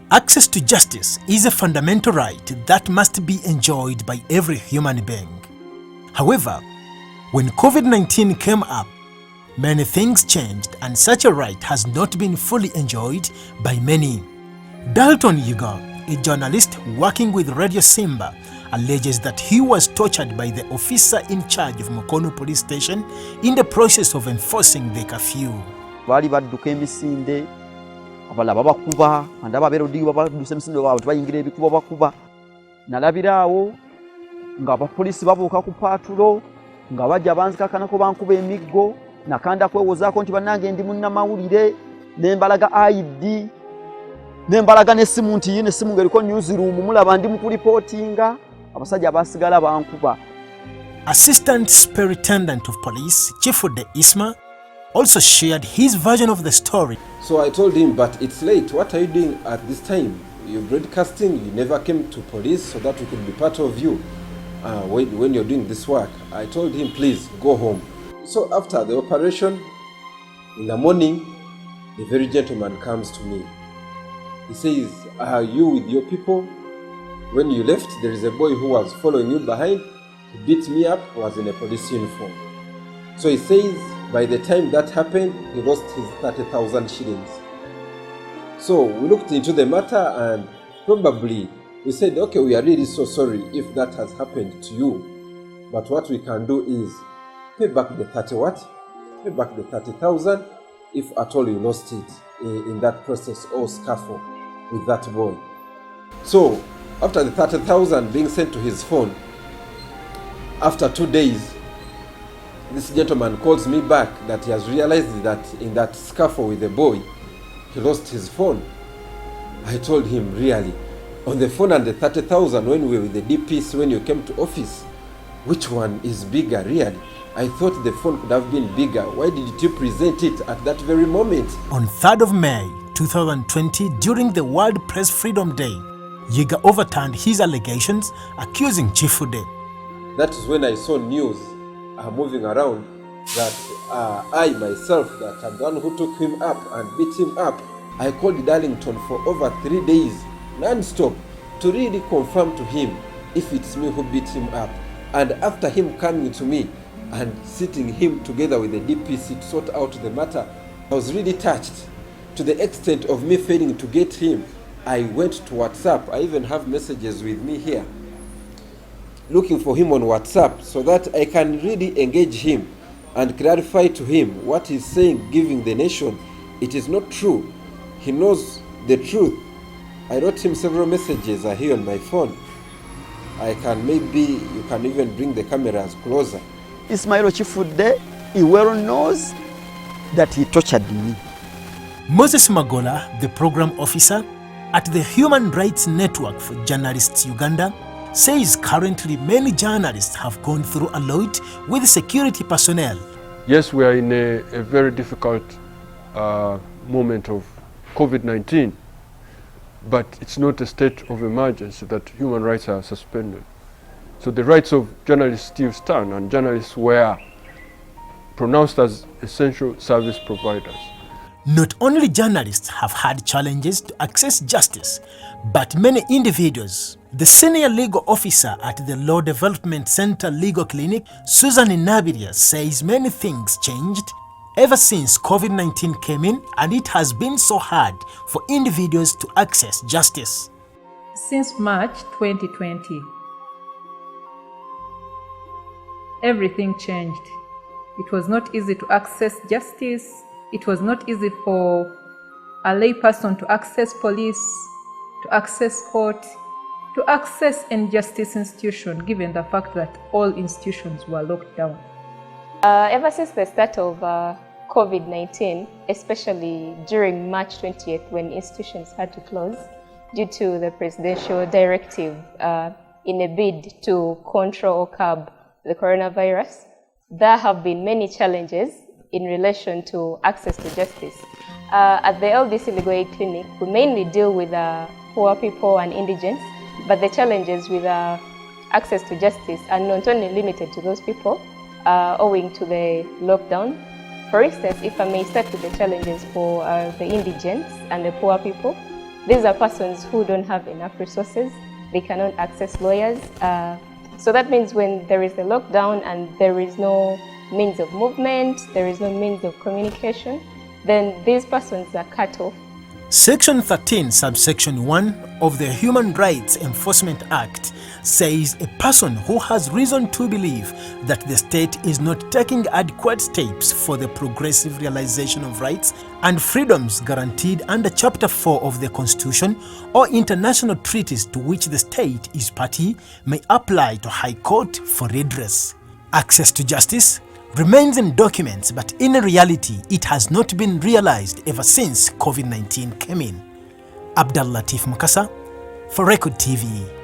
Access to justice is a fundamental right that must be enjoyed by every human being. However, when COVID-19 came up, many things changed and such a right has not been fully enjoyed by many. Dalton Yuga, a journalist working with Radio Simba, alleges that he was tortured by the officer in charge of Mukono police station in the process of enforcing the curfew. Bali badduka emisinde abalaba bakuba andaba berodi babaduse emisinde wabo tubayingira ebikuba bakuba nalabirawo nga abapolisi babuuka ku patulo nga bajja banzikakanako bankuba emiggo nakanda kwewozaako nti bannange ndi munnamawulire nembalaga ID nembalaga n'essimu nti yine essimu ng'eriko newsroom mulaba ndi mu kuripotinga abasajja basigala bankuba. Assistant Superintendent of Police Chifude Isma also shared his version of the story. So I told him, but it's late. What are you doing at this time? You're broadcasting, you never came to police so that we could be part of you when you're doing this work. I told him, please go home. So after the operation, in the morning, the very gentleman comes to me. He says, are you with your people? When you left, there is a boy who was following you behind. He beat me up, was in a police uniform. So he says, by the time that happened, he lost his 30,000 shillings. So we looked into the matter and probably we said, okay, we are really so sorry if that has happened to you. But what we can do is pay back the 30 what? Pay back the 30,000 if at all you lost it in that process or scuffle with that boy. So after the 30,000 being sent to his phone, after 2 days, this gentleman calls me back that he has realized that in that scuffle with the boy, he lost his phone. I told him, really, on the phone and the 30,000 when we were with the DPs when you came to office, which one is bigger really? I thought the phone could have been bigger. Why did you present it at that very moment? On 3rd of May 2020, during the World Press Freedom Day, Yiga overturned his allegations, accusing Chifude. That is when I saw news moving around that I myself, that I'm the one who took him up and beat him up. I called Darlington for over 3 days, non-stop, to really confirm to him if it's me who beat him up. And after him coming to me and sitting him together with the DPC to sort out the matter, I was really touched to the extent of me failing to get him. I went to WhatsApp. I even have messages with me here, looking for him on WhatsApp so that I can really engage him and clarify to him what he's saying, giving the nation. It is not true. He knows the truth. I wrote him several messages are here on my phone. I can maybe, you can even bring the cameras closer. Ismail Chifude, he well knows that he tortured me. Moses Magola, the program officer at the Human Rights Network for Journalists Uganda, says currently many journalists have gone through a lot with security personnel. Yes, we are in a very difficult moment of COVID-19, but it's not a state of emergency that human rights are suspended. So the rights of journalists still stand, and journalists were pronounced as essential service providers. Not only journalists have had challenges to access justice, but many individuals. The senior legal officer at the Law Development Center Legal Clinic, Susan Nabiria, says many things changed ever since COVID-19 came in, and it has been so hard for individuals to access justice. Since March 2020, everything changed. It was not easy to access justice. It was not easy for a lay person to access police, to access court, to access any justice institution, given the fact that all institutions were locked down. Ever since the start of COVID-19, especially during March 20th, when institutions had to close due to the presidential directive in a bid to control or curb the coronavirus, there have been many challenges in relation to access to justice. At the LDC Legal Aid Clinic, we mainly deal with poor people and indigents, but the challenges with access to justice are not only limited to those people owing to the lockdown. For instance, if I may start with the challenges for the indigents and the poor people, these are persons who don't have enough resources. They cannot access lawyers. So that means when there is a lockdown and there is no means of movement, there is no means of communication, then these persons are cut off. Section 13, subsection 1 of the Human Rights Enforcement Act says a person who has reason to believe that the state is not taking adequate steps for the progressive realization of rights and freedoms guaranteed under Chapter 4 of the Constitution or international treaties to which the state is party may apply to High Court for redress. Access to justice remains in documents, but in reality, it has not been realized ever since COVID-19 came in. Abdul Latif Mukasa for Record TV.